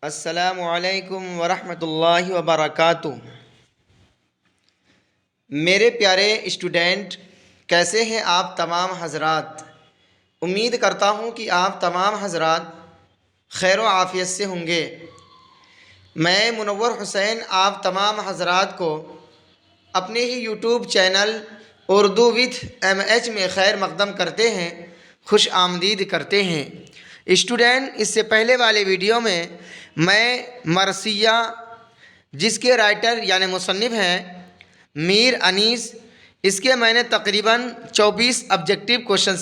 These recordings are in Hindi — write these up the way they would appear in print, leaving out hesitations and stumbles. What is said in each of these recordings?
अस्सलामु अलैकुम वरहमतुल्लाहि वबरकातुहू। मेरे प्यारे स्टूडेंट, कैसे हैं आप तमाम हजरात। उम्मीद करता हूँ कि आप तमाम हजरात खैर व आफ़ियत से होंगे। मैं मुनव्वर हुसैन आप तमाम हजरात को अपने ही YouTube channel Urdu with MH में खैर मकदम करते हैं, खुश आमदीद करते हैं। स्टूडेंट, इससे पहले वाले वीडियो में मैं मरसिया, जिसके राइटर यानी मुसन्निफ़ हैं मीर अनीस, इसके मैंने तकरीबन 26 ऑब्जेक्टिव क्वेश्चन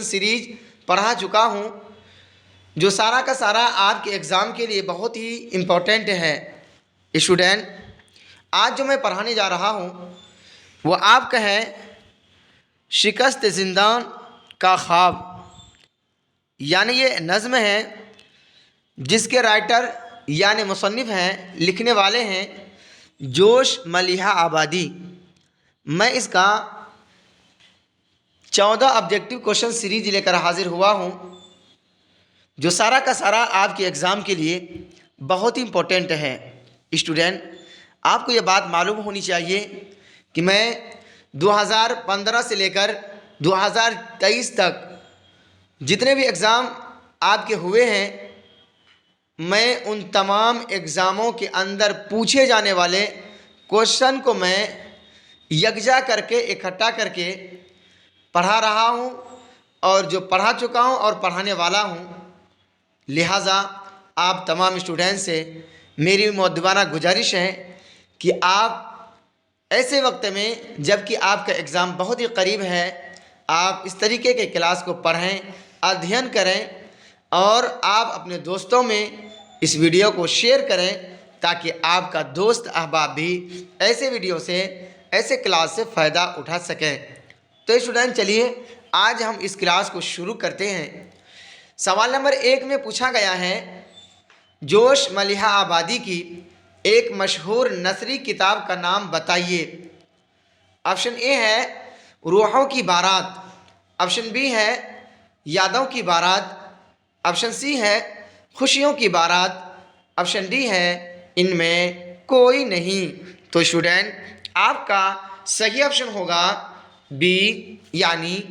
सीरीज पढ़ा चुका हूँ, जो सारा का सारा आपके एग्ज़ाम के लिए बहुत ही इम्पोर्टेंट है। स्टूडेंट, आज जो मैं पढ़ाने जा रहा हूँ वो आपका है शिकस्त ज़िंदान का ख्वाब, यानी ये नज़्म है जिसके राइटर यानी मुसन्निफ़ हैं, लिखने वाले हैं जोश मलिहा आबादी। मैं इसका 14 ऑब्जेक्टिव क्वेश्चन सीरीज लेकर हाजिर हुआ हूँ, जो सारा का सारा आपके एग्ज़ाम के लिए बहुत ही इम्पोर्टेंट है। स्टूडेंट, आपको ये बात मालूम होनी चाहिए कि मैं 2015 से लेकर 2023 तक जितने भी एग्ज़ाम आपके हुए हैं, मैं उन तमाम एग्ज़ामों के अंदर पूछे जाने वाले क्वेश्चन को मैं यकजा करके इकट्ठा करके पढ़ा रहा हूँ और जो पढ़ा चुका हूँ और पढ़ाने वाला हूँ। लिहाजा आप तमाम स्टूडेंट से मेरी मुअद्दबाना गुजारिश है कि आप ऐसे वक्त में जबकि आपका एग्ज़ाम बहुत ही करीब है, आप इस तरीके के क्लास को पढ़ें, अध्ययन करें और आप अपने दोस्तों में इस वीडियो को शेयर करें, ताकि आपका दोस्त अहबाब भी ऐसे वीडियो से, ऐसे क्लास से फ़ायदा उठा सकें। तो स्टूडेंट, चलिए आज हम इस क्लास को शुरू करते हैं। सवाल नंबर 1 में पूछा गया है, जोश मलिहा आबादी की एक मशहूर नसरी किताब का नाम बताइए। ऑप्शन ए है रूहों की बारात, ऑप्शन बी है यादों की बारात, ऑप्शन सी है खुशियों की बारात, ऑप्शन डी है इनमें कोई नहीं। तो स्टूडेंट, आपका सही ऑप्शन होगा बी, यानी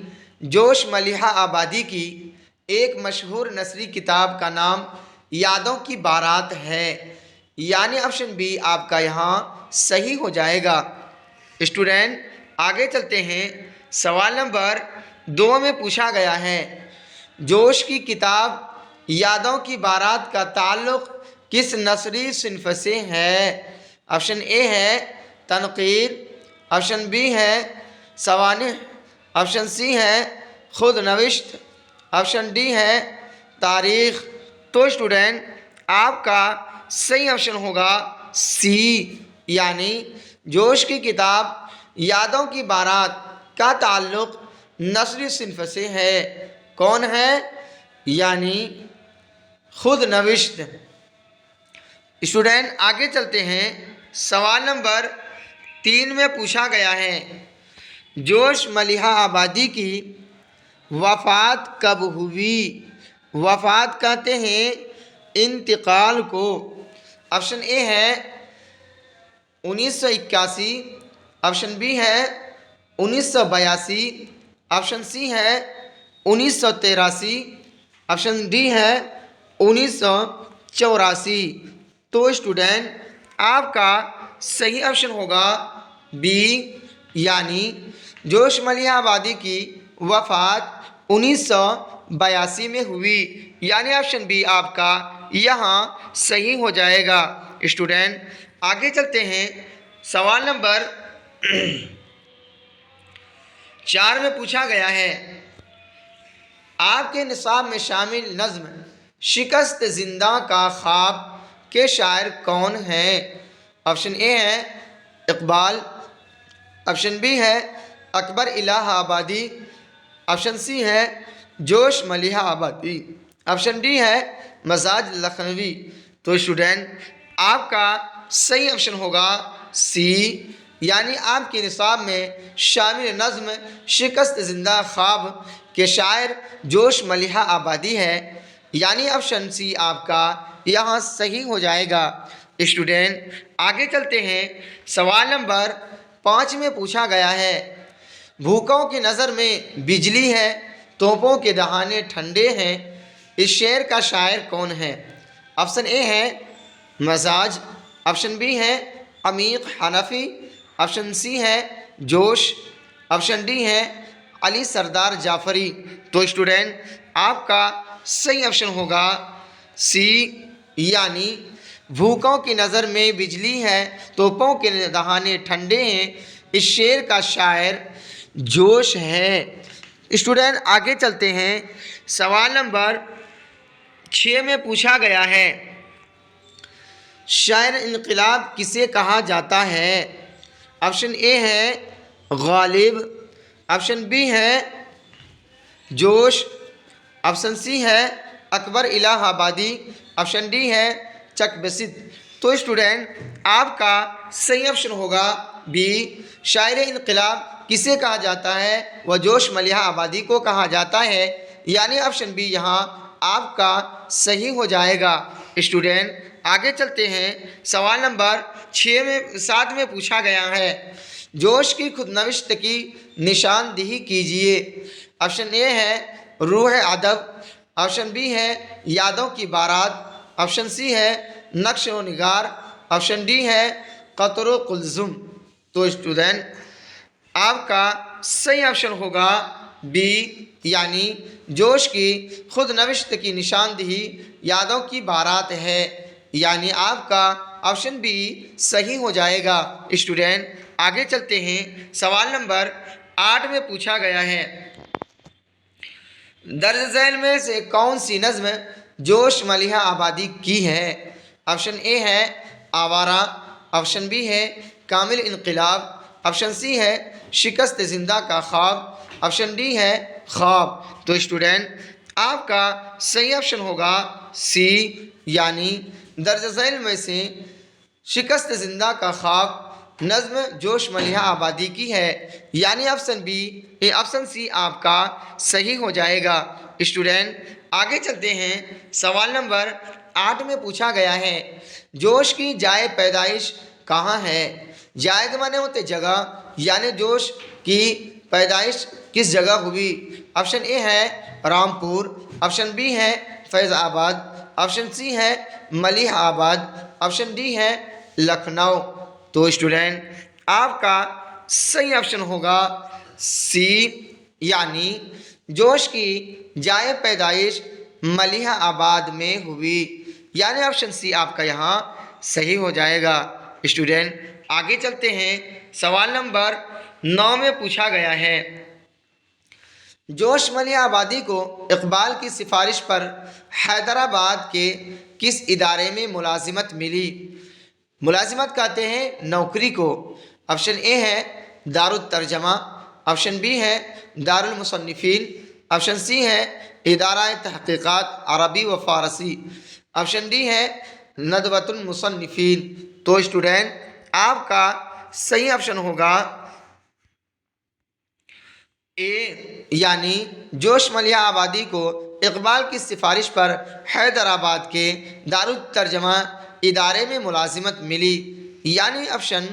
जोश मलिहा आबादी की एक मशहूर नसरी किताब का नाम यादों की बारात है, यानी ऑप्शन बी आपका यहाँ सही हो जाएगा। स्टूडेंट, आगे चलते हैं। सवाल नंबर 2 में पूछा गया है, जोश की किताब यादों की बारात का ताल्लुक़ किस नसरी सिन्फ से है। ऑप्शन ए है तनकीर, ऑप्शन बी है सवानिह, ऑप्शन सी है खुद नविश्त, ऑप्शन डी है तारीख़। तो स्टूडेंट, आपका सही ऑप्शन होगा सी, यानी जोश की किताब यादों की बारात का ताल्लुक़ नसरी सिन्फ से है। कौन है? यानी खुद नविश्त। स्टूडेंट, आगे चलते हैं। सवाल नंबर 3 में पूछा गया है, जोश मलिहा आबादी की वफ़ात कब हुई। वफ़ात कहते हैं इंतकाल को। ऑप्शन ए है 1981, ऑप्शन बी है 1982, ऑप्शन सी है 1983, ऑप्शन डी है 1984। तो स्टूडेंट, आपका सही ऑप्शन होगा बी, यानी जोश मलिहा आबादी की वफ़ात 1982 में हुई, यानी ऑप्शन बी आपका यहाँ सही हो जाएगा। स्टूडेंट, आगे चलते हैं। सवाल नंबर 4 में पूछा गया है, आपके निसाब में शामिल नज़्म शिकस्त ज़िंदा का ख्वाब के शायर कौन हैं। ऑप्शन ए है इकबाल, ऑप्शन बी है अकबर इलाहाबादी, ऑप्शन सी है जोश मलिहा आबादी, ऑप्शन डी है मजाज लखनवी। तो स्टूडेंट, आपका सही ऑप्शन होगा सी, यानी आपके निसाब में शामिल नज़्म शिकस्त ज़िंदा ख्वाब के शायर जोश मलिहा आबादी है। यानी ऑप्शन सी आपका यहाँ सही हो जाएगा। स्टूडेंट आगे चलते हैं। सवाल नंबर 5 में पूछा गया है, भूखों की नज़र में बिजली है, तोपों के दहाने ठंडे हैं, इस शेर का शायर कौन है? ऑप्शन ए है मजाज, ऑप्शन बी है अमीक हनफी, ऑप्शन सी है जोश, ऑप्शन डी है अली सरदार जाफरी। तो स्टूडेंट आपका सही ऑप्शन होगा सी, यानी भूखों की नज़र में बिजली है, तोपों के दहाने ठंडे हैं, इस शेर का शायर जोश है। स्टूडेंट आगे चलते हैं। सवाल नंबर 6 में पूछा गया है, शायर इनकलाब किसे कहा जाता है? ऑप्शन ए है गालिब, ऑप्शन बी है जोश, ऑप्शन सी है अकबर इलाहाबादी, ऑप्शन डी है चकबसित। तो स्टूडेंट आपका सही ऑप्शन होगा बी, शायर इनकलाब किसे कहा जाता है? वह जोश मलिहा आबादी को कहा जाता है, यानी ऑप्शन बी यहाँ आपका सही हो जाएगा। स्टूडेंट आगे चलते हैं। सवाल नंबर 7 में पूछा गया है, जोश की खुदनविश्त की निशानदेही कीजिए। ऑप्शन ए है रूह अदब, ऑप्शन बी है यादों की बारात, ऑप्शन सी है नक्श व निगार, ऑप्शन डी है कतरो कुलजुम। तो स्टूडेंट आपका सही ऑप्शन होगा बी, यानी जोश की खुद नविश्त की निशानदेही यादों की बारात है, यानी आपका ऑप्शन बी सही हो जाएगा। स्टूडेंट आगे चलते हैं। सवाल नंबर 8 में पूछा गया है, दर्ज झैल में से कौन सी नज़्म जोश मलिहा आबादी की है? ऑप्शन ए है आवारा, ऑप्शन बी है कामिल इनकलाब, ऑप्शन सी है शिकस्त जिंदा का ख्वाब, ऑप्शन डी है ख्वाब। तो स्टूडेंट आपका सही ऑप्शन होगा सी, यानी दर्ज झैल में से शिकस्त जिंदा का ख्वाब नज़्म जोश मलिहा आबादी की है, यानी ऑप्शन बी ऑप्शन सी आपका सही हो जाएगा। स्टूडेंट आगे चलते हैं। सवाल नंबर 8 में पूछा गया है, जोश की जाए पैदाइश कहाँ है? जायद माने होते जगह, यानी जोश की पैदाइश किस जगह हुई? ऑप्शन ए है रामपुर, ऑप्शन बी है फैज़ाबाद, ऑप्शन सी है मलिह आबाद, ऑप्शन डी है लखनऊ। तो स्टूडेंट आपका सही ऑप्शन होगा सी, यानी जोश की जाए पैदाइश मलिहा आबाद में हुई, यानी ऑप्शन सी आपका यहाँ सही हो जाएगा। स्टूडेंट आगे चलते हैं। सवाल नंबर 9 में पूछा गया है, जोश मलिहा आबादी को इकबाल की सिफारिश पर हैदराबाद के किस इदारे में मुलाजिमत मिली? मुलाजिमत कहते हैं नौकरी को। ऑप्शन ए है दारुत तर्जमा, ऑप्शन बी है दारुल मुसन्निफीन, ऑप्शन सी है इदारा तहकीकात अरबी व फ़ारसी, ऑप्शन डी है नदवतुल मुसन्निफीन। तो स्टूडेंट आपका सही ऑप्शन होगा ए, यानी जोश मलिहा आबादी को इकबाल की सिफारिश पर हैदराबाद के दारुत तर्जमा इदारे में मुलाजिमत मिली, यानी ऑप्शन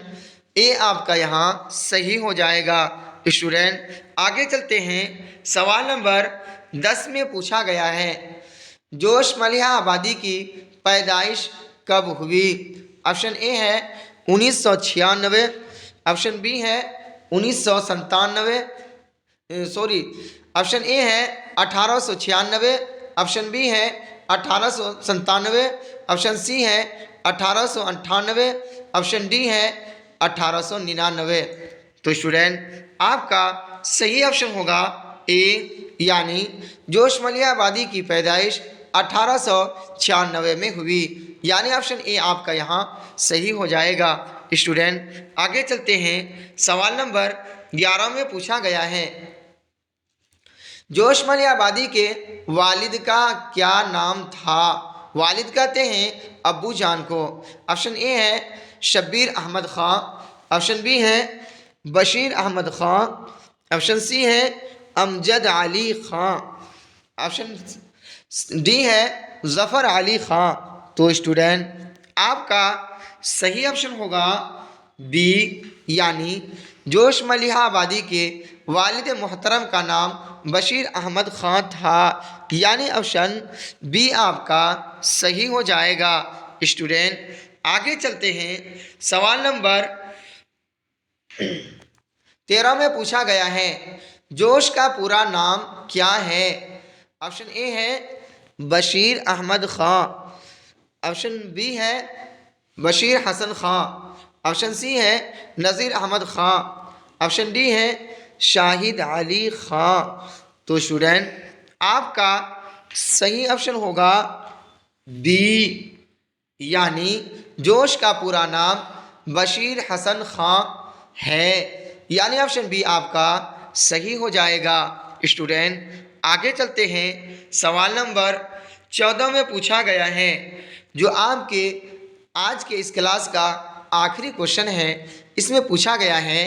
ए आपका यहाँ सही हो जाएगा। स्टूडेंट आगे चलते हैं। सवाल नंबर 10 में पूछा गया है, जोश मलिहा आबादी की पैदाइश कब हुई? ऑप्शन ए है 1996, ऑप्शन बी है 1997, ऑप्शन ए है 1896, ऑप्शन बी है 1897, ऑप्शन सी है 1898, ऑप्शन डी है 1899। तो स्टूडेंट आपका सही ऑप्शन होगा ए, यानी जोश मलिहा आबादी की पैदाइश 1896 में हुई, यानी ऑप्शन ए आपका यहाँ सही हो जाएगा। स्टूडेंट आगे चलते हैं। सवाल नंबर 11 में पूछा गया है, जोश मलिहा आबादी के वालिद का क्या नाम था? वालिद कहते हैं अब्बू जान को। ऑप्शन ए है शब्बीर अहमद ख़ां, ऑप्शन बी है बशीर अहमद ख़ां, ऑप्शन सी है अमजद अली ख़ां, ऑप्शन डी है ज़फ़र अली ख़ां। तो स्टूडेंट आपका सही ऑप्शन होगा बी, यानी जोश मलिहा आबादी के वालिद मोहतरम का नाम बशीर अहमद ख़ां था, यानी ऑप्शन बी आपका सही हो जाएगा। स्टूडेंट आगे चलते हैं। सवाल नंबर 13 में पूछा गया है जोश का पूरा नाम क्या है। ऑप्शन ए है बशीर अहमद ख़ां, ऑप्शन बी है बशीर हसन ख़ां, ऑप्शन सी है नज़ीर अहमद ख़ां, ऑप्शन डी है शाहिद अली ख़ां। तो स्टूडेंट आपका सही ऑप्शन होगा बी, यानी जोश का पूरा नाम बशीर हसन ख़ां है, यानी ऑप्शन बी आपका सही हो जाएगा। स्टूडेंट आगे चलते हैं। सवाल नंबर 14 में पूछा गया है जो आपके आज के इस क्लास का आखिरी क्वेश्चन है। इसमें पूछा गया है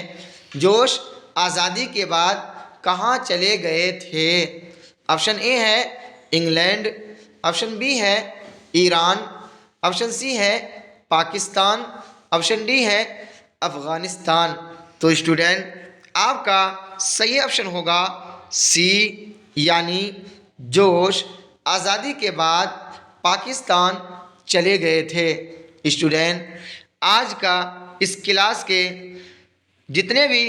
जोश आज़ादी के बाद कहाँ चले गए थे। ऑप्शन ए है इंग्लैंड, ऑप्शन बी है ईरान, ऑप्शन सी है पाकिस्तान, ऑप्शन डी है अफ़गानिस्तान। तो स्टूडेंट आपका सही ऑप्शन होगा सी, यानी जोश आज़ादी के बाद पाकिस्तान चले गए थे। स्टूडेंट आज का इस क्लास के जितने भी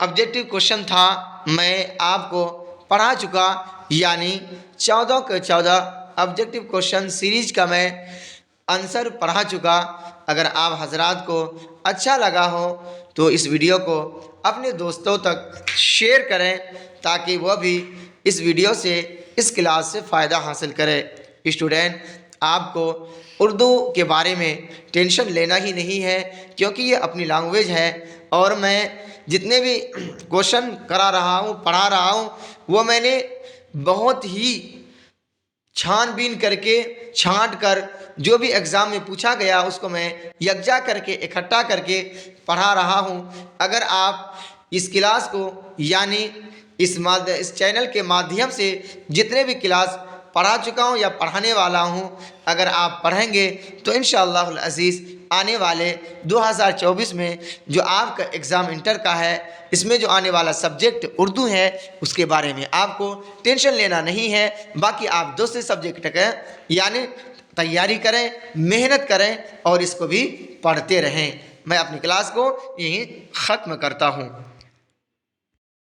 ऑब्जेक्टिव क्वेश्चन था मैं आपको पढ़ा चुका, यानी 14 के 14 ऑब्जेक्टिव क्वेश्चन सीरीज का मैं आंसर पढ़ा चुका। अगर आप हजरात को अच्छा लगा हो तो इस वीडियो को अपने दोस्तों तक शेयर करें ताकि वह भी इस वीडियो से इस क्लास से फ़ायदा हासिल करें। स्टूडेंट आपको उर्दू के बारे में टेंशन लेना ही नहीं है, क्योंकि ये अपनी लैंग्वेज है और मैं जितने भी क्वेश्चन करा रहा हूँ पढ़ा रहा हूँ वो मैंने बहुत ही छानबीन करके छांट कर जो भी एग्ज़ाम में पूछा गया उसको मैं यकजा करके इकट्ठा करके पढ़ा रहा हूँ। अगर आप इस क्लास को यानी इस चैनल के माध्यम से जितने भी क्लास पढ़ा चुका हूँ या पढ़ाने वाला हूँ अगर आप पढ़ेंगे तो इंशाअल्लाह अज़ीज़ आने वाले 2024 में जो आपका एग्ज़ाम इंटर का है इसमें जो आने वाला सब्जेक्ट उर्दू है उसके बारे में आपको टेंशन लेना नहीं है। बाकी आप दूसरे सब्जेक्ट का यानी तैयारी करें, मेहनत करें और इसको भी पढ़ते रहें। मैं अपनी क्लास को यहीं ख़त्म करता हूँ।